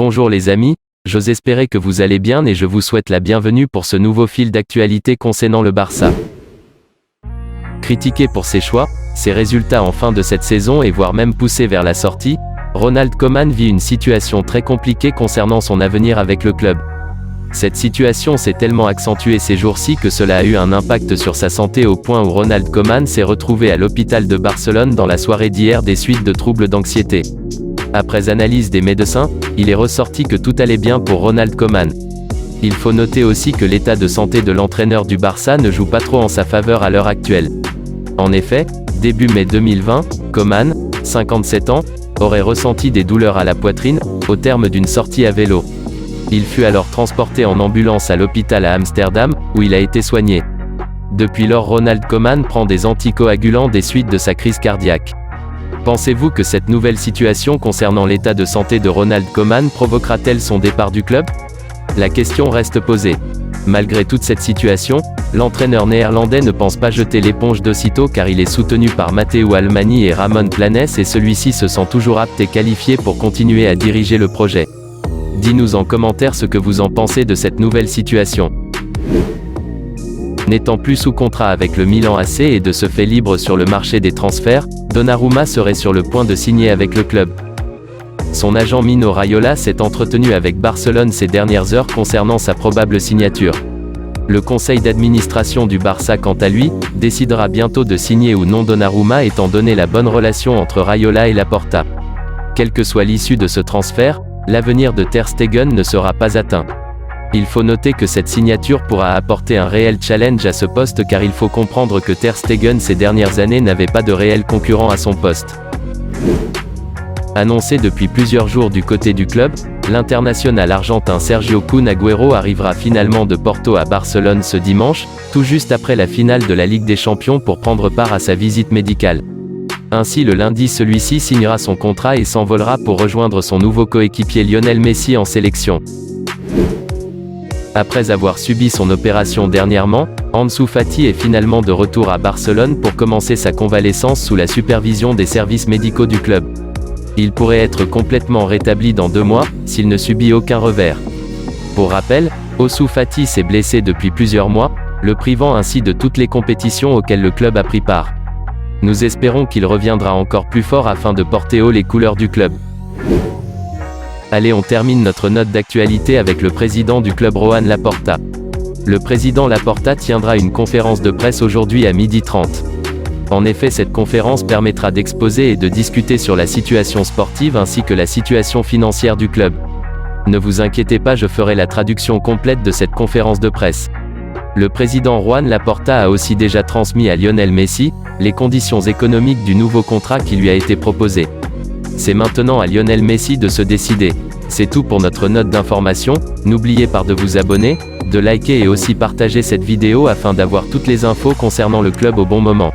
Bonjour les amis, j'ose espérer que vous allez bien et je vous souhaite la bienvenue pour ce nouveau fil d'actualité concernant le Barça. Critiqué pour ses choix, ses résultats en fin de cette saison et voire même poussé vers la sortie, Ronald Koeman vit une situation très compliquée concernant son avenir avec le club. Cette situation s'est tellement accentuée ces jours-ci que cela a eu un impact sur sa santé au point où Ronald Koeman s'est retrouvé à l'hôpital de Barcelone dans la soirée d'hier des suites de troubles d'anxiété. Après analyse des médecins, il est ressorti que tout allait bien pour Ronald Koeman. Il faut noter aussi que l'état de santé de l'entraîneur du Barça ne joue pas trop en sa faveur à l'heure actuelle. En effet, début mai 2020, Koeman, 57 ans, aurait ressenti des douleurs à la poitrine, au terme d'une sortie à vélo. Il fut alors transporté en ambulance à l'hôpital à Amsterdam, où il a été soigné. Depuis lors, Ronald Koeman prend des anticoagulants des suites de sa crise cardiaque. Pensez-vous que cette nouvelle situation concernant l'état de santé de Ronald Koeman provoquera-t-elle son départ du club? La question reste posée. Malgré toute cette situation, l'entraîneur néerlandais ne pense pas jeter l'éponge d'aussitôt car il est soutenu par Matteo Almani et Ramon Planes et celui-ci se sent toujours apte et qualifié pour continuer à diriger le projet. Dis-nous en commentaire ce que vous en pensez de cette nouvelle situation. N'étant plus sous contrat avec le Milan AC et de ce fait libre sur le marché des transferts, Donnarumma serait sur le point de signer avec le club. Son agent Mino Raiola s'est entretenu avec Barcelone ces dernières heures concernant sa probable signature. Le conseil d'administration du Barça quant à lui, décidera bientôt de signer ou non Donnarumma étant donné la bonne relation entre Raiola et Laporta. Quelle que soit l'issue de ce transfert, l'avenir de Ter Stegen ne sera pas atteint. Il faut noter que cette signature pourra apporter un réel challenge à ce poste car il faut comprendre que Ter Stegen ces dernières années n'avait pas de réel concurrent à son poste. Annoncé depuis plusieurs jours du côté du club, l'international argentin Sergio Kun Agüero arrivera finalement de Porto à Barcelone ce dimanche, tout juste après la finale de la Ligue des Champions pour prendre part à sa visite médicale. Ainsi le lundi celui-ci signera son contrat et s'envolera pour rejoindre son nouveau coéquipier Lionel Messi en sélection. Après avoir subi son opération dernièrement, Ansu Fati est finalement de retour à Barcelone pour commencer sa convalescence sous la supervision des services médicaux du club. Il pourrait être complètement rétabli dans 2 mois, s'il ne subit aucun revers. Pour rappel, Ansu Fati s'est blessé depuis plusieurs mois, le privant ainsi de toutes les compétitions auxquelles le club a pris part. Nous espérons qu'il reviendra encore plus fort afin de porter haut les couleurs du club. Allez, on termine notre note d'actualité avec le président du club Joan Laporta. Le président Laporta tiendra une conférence de presse aujourd'hui à 12h30. En effet, cette conférence permettra d'exposer et de discuter sur la situation sportive ainsi que la situation financière du club. Ne vous inquiétez pas, je ferai la traduction complète de cette conférence de presse. Le président Joan Laporta a aussi déjà transmis à Lionel Messi les conditions économiques du nouveau contrat qui lui a été proposé. C'est maintenant à Lionel Messi de se décider. C'est tout pour notre note d'information, n'oubliez pas de vous abonner, de liker et aussi partager cette vidéo afin d'avoir toutes les infos concernant le club au bon moment.